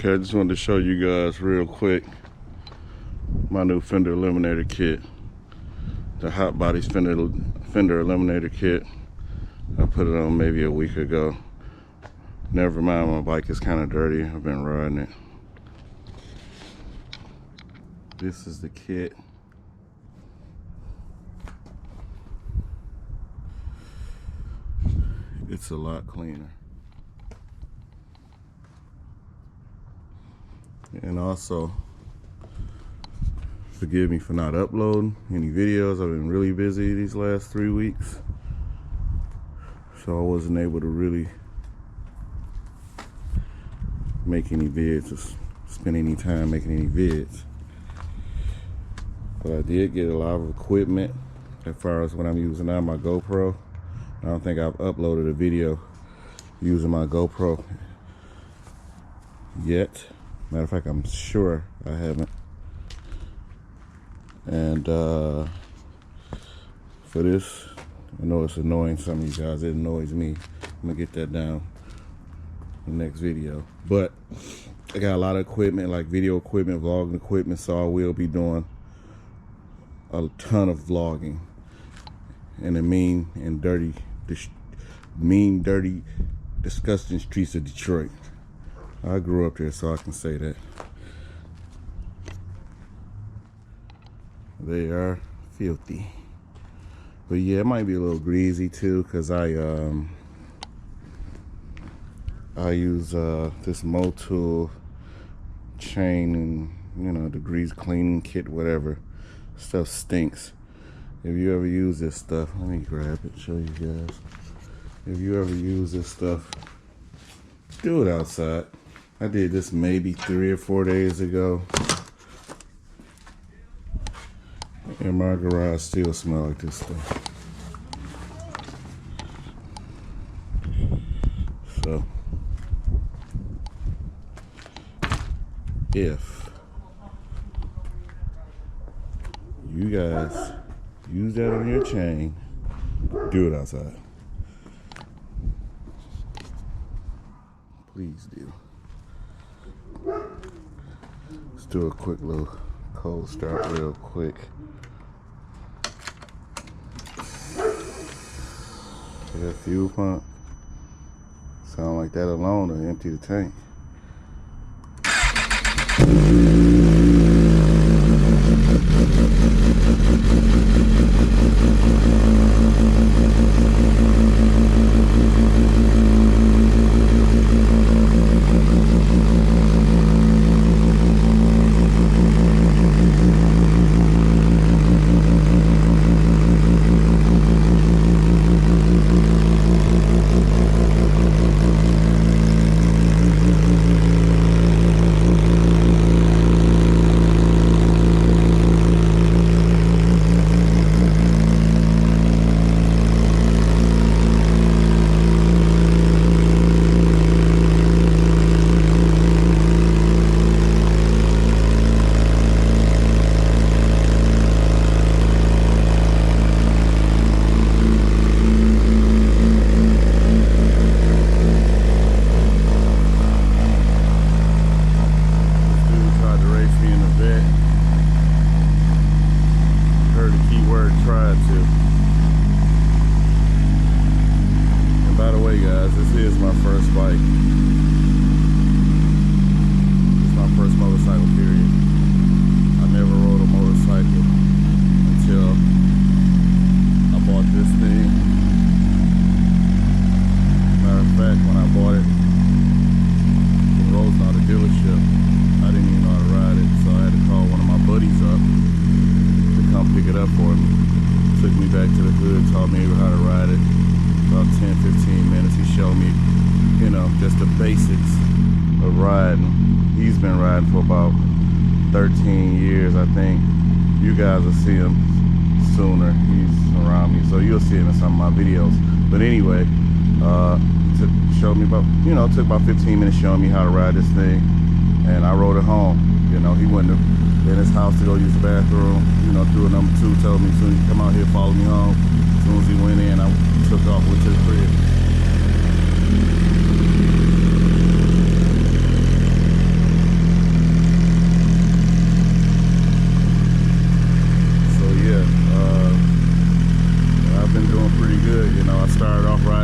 Okay, I just wanted to show you guys real quick my new fender eliminator kit. The Hot Bodies fender eliminator kit. I put it on maybe a week ago. Never mind, my bike is kind of dirty. I've been riding it. This is the kit. It's a lot cleaner. And also, forgive me for not uploading any videos. I've been really busy these last 3 weeks, so I wasn't able to really make any vids or spend any time making any vids. But I did get a lot of equipment as far as what I'm using now, my GoPro. I don't think I've uploaded a video using my GoPro yet. Matter of fact, I'm sure I haven't. And for this, I know it's annoying some of you guys. It annoys me. I'm gonna get that down in the next video. But I got a lot of equipment, like video equipment, vlogging equipment, so I will be doing a ton of vlogging in the mean, dirty, disgusting streets of Detroit. I grew up there, so I can say that. They are filthy. But yeah, it might be a little greasy too, because I use this Motul chain and, you know, the grease cleaning kit, whatever. Stuff stinks. If you ever use this stuff, let me grab it, show you guys. If you ever use this stuff, do it outside. I did this maybe 3 or 4 days ago, and my garage still smells like this stuff. So, if you guys use that on your chain, do it outside. Please do. Let's do a quick little cold start real quick. That fuel pump sound like that alone to empty the tank. This is my first bike. It's my first motorcycle, period. I never rode a motorcycle until I bought this thing. Matter of fact, when I bought it from Rosenau, the dealership, I didn't even know how to ride it, so I had to call one of my buddies up to come pick it up for me. Took me back to the hood, taught me how to ride it. About 10-15 minutes, he showed me, you know, just the basics of riding. He's been riding for about 13 years, I think. You guys will see him sooner. He's around me, so you'll see him in some of my videos. But anyway, showed me about, you know, took about 15 minutes showing me how to ride this thing, and I rode it home. You know, he went in his house to go use the bathroom. You know, through a number 2, told me as soon as you come out here, follow me home. As soon as he went in, I took off, went to the crib.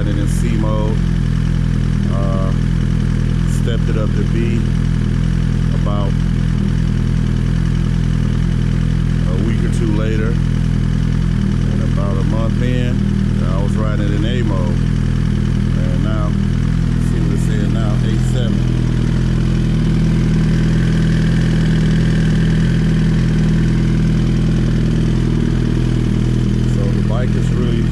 running in C mode. Stepped it up to B about a week or two later, and about a month in, I was riding it in A mode. And now, see what it's saying now, 8.7. Bike is really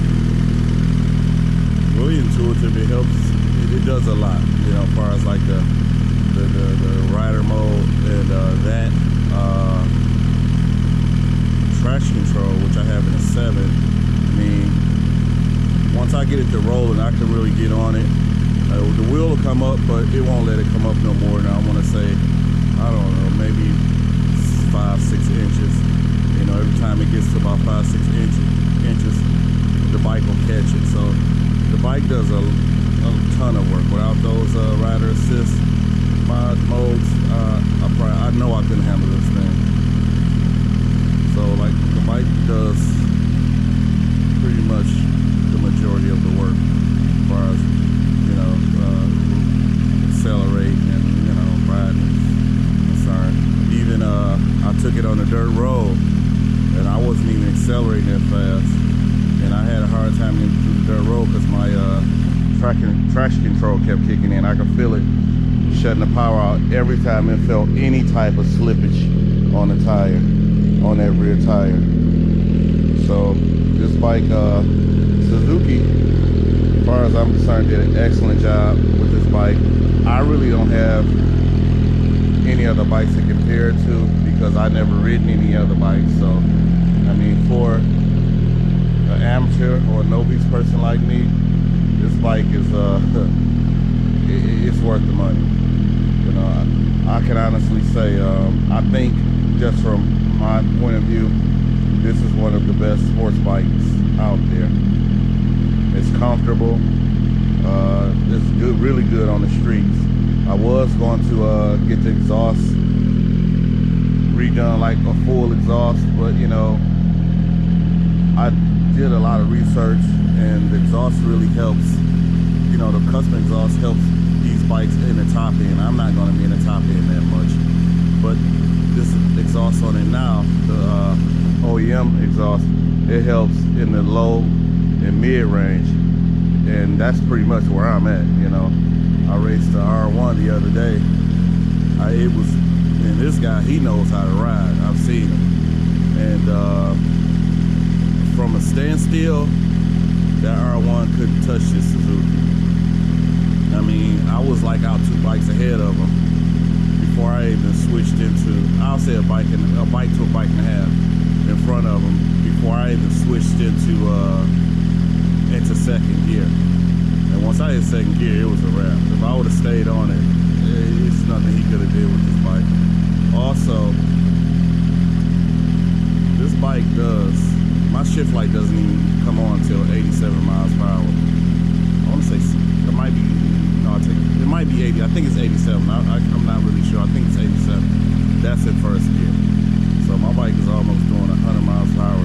intuitive. It helps. It does a lot, you know, as far as like the rider mode and that traction control, which I have in a 7. I mean, once I get it to rolling, I can really get on it. The wheel will come up, but it won't let it come up no more. Now I want to say, I don't know, maybe 5-6 inches. You know, every time it gets to about 5-6 inches, the bike will catch it. So the bike does a ton of work. Without those rider assist modes, I know I couldn't handle this thing. So like the bike does pretty much the majority of the work as far as, you know, accelerate and, you know, riding is concerned. Even I took it on a dirt road and I wasn't even accelerating that fast. And I had a hard time getting through the dirt road because my traction control kept kicking in. I could feel it shutting the power out every time it felt any type of slippage on the tire, on that rear tire. So this bike, Suzuki, as far as I'm concerned, did an excellent job with this bike. I really don't have any other bikes to compare it to because I've never ridden any other bikes. So, I mean, for an amateur or a novice person like me, this bike is it's worth the money. You know, I can honestly say, I think just from my point of view, this is one of the best sports bikes out there. It's comfortable. It's good, really good on the streets. I was going to get the exhaust redone, like a full exhaust, but you know, I did a lot of research and the exhaust really helps. You know, the custom exhaust helps these bikes in the top end. I'm not going to be in the top end that much, but this exhaust on it now, the OEM exhaust, it helps in the low and mid range, and that's pretty much where I'm at. You know, I raced the R1 the other day. And this guy, he knows how to ride. I've seen him, and from a standstill, that R1 couldn't touch this Suzuki. I mean, I was like out 2 bikes ahead of him before I even switched into, I'll say a bike to a bike and a half in front of him before I even switched into second gear. And once I hit second gear, it was a wrap. If I would have stayed on it, it's nothing he could have did with this bike. Also, this bike my shift light doesn't even come on until 87 miles per hour. I want to say it might be, no, it might be 80. I think it's 87. I'm not really sure. I think it's 87. That's in first gear. So my bike is almost doing 100 miles per hour